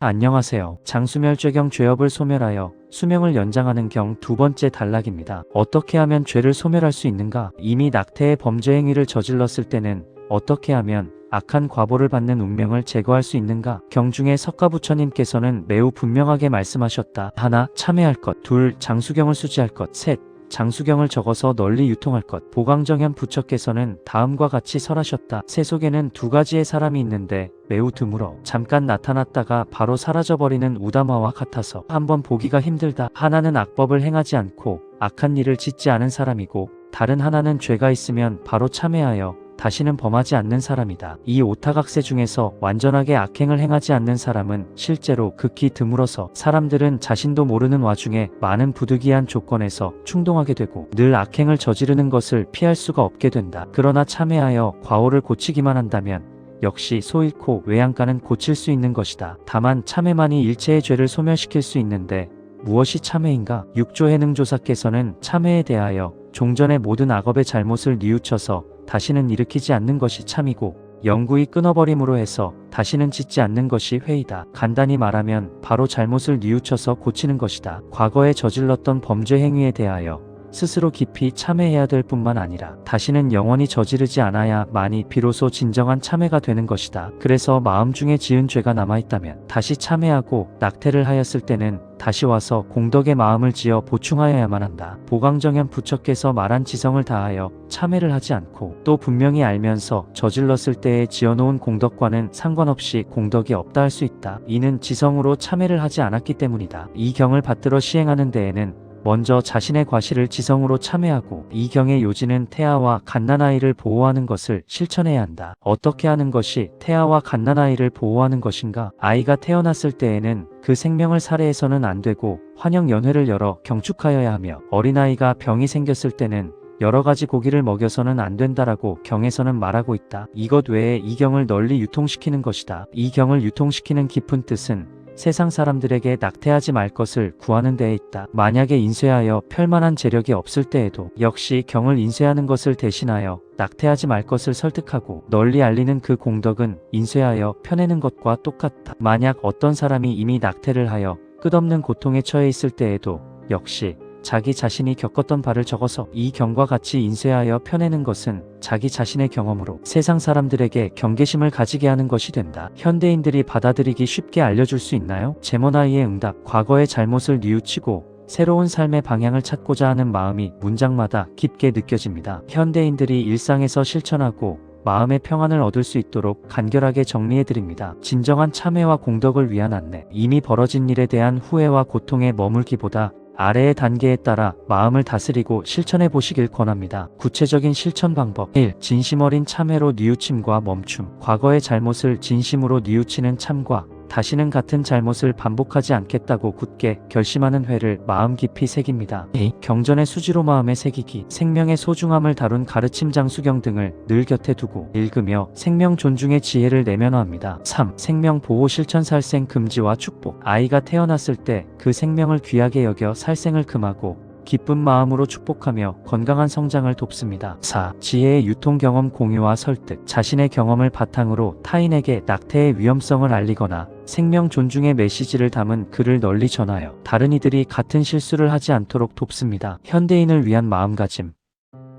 안녕하세요. 장수멸죄경 죄업을 소멸하여 수명을 연장하는 경 두 번째 단락입니다. 어떻게 하면 죄를 소멸할 수 있는가? 이미 낙태의 범죄 행위를 저질렀을 때는 어떻게 하면 악한 과보를 받는 운명을 제거할 수 있는가? 경중의 석가부처님께서는 매우 분명하게 말씀하셨다. 하나, 참회할 것. 둘, 장수경을 수지할 것. 셋, 장수경을 적어서 널리 유통할 것. 보광정현 부처께서는 다음과 같이 설하셨다. 세속에는 두 가지의 사람이 있는데 매우 드물어 잠깐 나타났다가 바로 사라져버리는 우담화와 같아서 한번 보기가 힘들다. 하나는 악법을 행하지 않고 악한 일을 짓지 않은 사람이고, 다른 하나는 죄가 있으면 바로 참회하여 다시는 범하지 않는 사람이다. 이 오타각세 중에서 완전하게 악행을 행하지 않는 사람은 실제로 극히 드물어서 사람들은 자신도 모르는 와중에 많은 부득이한 조건에서 충동하게 되고 늘 악행을 저지르는 것을 피할 수가 없게 된다. 그러나 참회하여 과오를 고치기만 한다면 역시 소 잃고 외양간은 고칠 수 있는 것이다. 다만 참회만이 일체의 죄를 소멸시킬 수 있는데 무엇이 참회인가? 육조해능조사께서는 참회에 대하여 종전의 모든 악업의 잘못을 뉘우쳐서 다시는 일으키지 않는 것이 참이고, 영구히 끊어버림으로 해서 다시는 짓지 않는 것이 회이다. 간단히 말하면 바로 잘못을 뉘우쳐서 고치는 것이다. 과거에 저질렀던 범죄 행위에 대하여 스스로 깊이 참회해야 될 뿐만 아니라 다시는 영원히 저지르지 않아야만이 비로소 진정한 참회가 되는 것이다. 그래서 마음 중에 지은 죄가 남아있다면 다시 참회하고, 낙태를 하였을 때는 다시 와서 공덕의 마음을 지어 보충하여야만 한다. 보광정현 부처께서 말한 지성을 다하여 참회를 하지 않고 또 분명히 알면서 저질렀을 때에 지어놓은 공덕과는 상관없이 공덕이 없다 할 수 있다. 이는 지성으로 참회를 하지 않았기 때문이다. 이 경을 받들어 시행하는 데에는 먼저 자신의 과실을 지성으로 참회하고, 이 경의 요지는 태아와 갓난아이를 보호하는 것을 실천해야 한다. 어떻게 하는 것이 태아와 갓난아이를 보호하는 것인가? 아이가 태어났을 때에는 그 생명을 살해해서는 안 되고 환영연회를 열어 경축하여야 하며, 어린아이가 병이 생겼을 때는 여러가지 고기를 먹여서는 안 된다라고 경에서는 말하고 있다. 이것 외에 이 경을 널리 유통시키는 것이다. 이 경을 유통시키는 깊은 뜻은 세상 사람들에게 낙태하지 말 것을 구하는 데에 있다. 만약에 인쇄하여 펼만한 재력이 없을 때에도 역시 경을 인쇄하는 것을 대신하여 낙태하지 말 것을 설득하고 널리 알리는 그 공덕은 인쇄하여 펴내는 것과 똑같다. 만약 어떤 사람이 이미 낙태를 하여 끝없는 고통에 처해 있을 때에도 역시 자기 자신이 겪었던 바를 적어서 이 경과 같이 인쇄하여 펴내는 것은 자기 자신의 경험으로 세상 사람들에게 경계심을 가지게 하는 것이 된다. 현대인들이 받아들이기 쉽게 알려줄 수 있나요? 제모나이의 응답. 과거의 잘못을 뉘우치고 새로운 삶의 방향을 찾고자 하는 마음이 문장마다 깊게 느껴집니다. 현대인들이 일상에서 실천하고 마음의 평안을 얻을 수 있도록 간결하게 정리해드립니다. 진정한 참회와 공덕을 위한 안내. 이미 벌어진 일에 대한 후회와 고통에 머물기보다 아래의 단계에 따라 마음을 다스리고 실천해 보시길 권합니다. 구체적인 실천 방법. 1. 진심 어린 참회로 뉘우침과 멈춤. 과거의 잘못을 진심으로 뉘우치는 참과 다시는 같은 잘못을 반복하지 않겠다고 굳게 결심하는 회를 마음 깊이 새깁니다. 2. 경전의 수지로 마음에 새기기. 생명의 소중함을 다룬 가르침 장수경 등을 늘 곁에 두고 읽으며 생명 존중의 지혜를 내면화합니다. 3. 생명 보호 실천 살생 금지와 축복. 아이가 태어났을 때 그 생명을 귀하게 여겨 살생을 금하고 기쁜 마음으로 축복하며 건강한 성장을 돕습니다. 4. 지혜의 유통 경험 공유와 설득. 자신의 경험을 바탕으로 타인에게 낙태의 위험성을 알리거나 생명 존중의 메시지를 담은 글을 널리 전하여 다른 이들이 같은 실수를 하지 않도록 돕습니다. 현대인을 위한 마음가짐.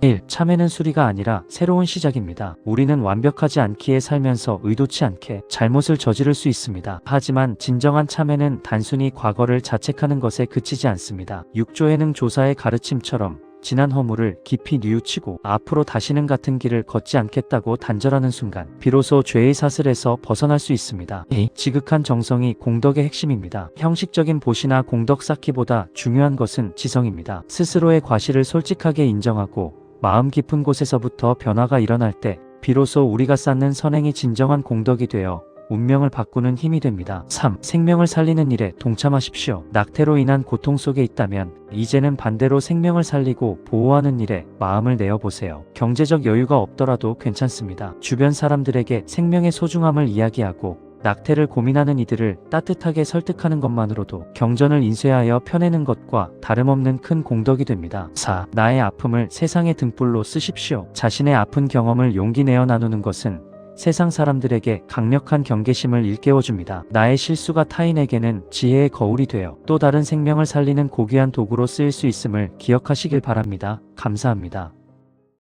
1. 참회는 수리가 아니라 새로운 시작입니다. 우리는 완벽하지 않기에 살면서 의도치 않게 잘못을 저지를 수 있습니다. 하지만 진정한 참회는 단순히 과거를 자책하는 것에 그치지 않습니다. 육조해능 조사의 가르침처럼 지난 허물을 깊이 뉘우치고 앞으로 다시는 같은 길을 걷지 않겠다고 단절하는 순간 비로소 죄의 사슬에서 벗어날 수 있습니다. 2. 지극한 정성이 공덕의 핵심입니다. 형식적인 보시나 공덕 쌓기보다 중요한 것은 지성입니다. 스스로의 과실을 솔직하게 인정하고 마음 깊은 곳에서부터 변화가 일어날 때 비로소 우리가 쌓는 선행이 진정한 공덕이 되어 운명을 바꾸는 힘이 됩니다. 3. 생명을 살리는 일에 동참하십시오. 낙태로 인한 고통 속에 있다면 이제는 반대로 생명을 살리고 보호하는 일에 마음을 내어보세요. 경제적 여유가 없더라도 괜찮습니다. 주변 사람들에게 생명의 소중함을 이야기하고 낙태를 고민하는 이들을 따뜻하게 설득하는 것만으로도 경전을 인쇄하여 펴내는 것과 다름없는 큰 공덕이 됩니다. 4. 나의 아픔을 세상의 등불로 쓰십시오. 자신의 아픈 경험을 용기 내어 나누는 것은 세상 사람들에게 강력한 경계심을 일깨워줍니다. 나의 실수가 타인에게는 지혜의 거울이 되어 또 다른 생명을 살리는 고귀한 도구로 쓰일 수 있음을 기억하시길 바랍니다. 감사합니다.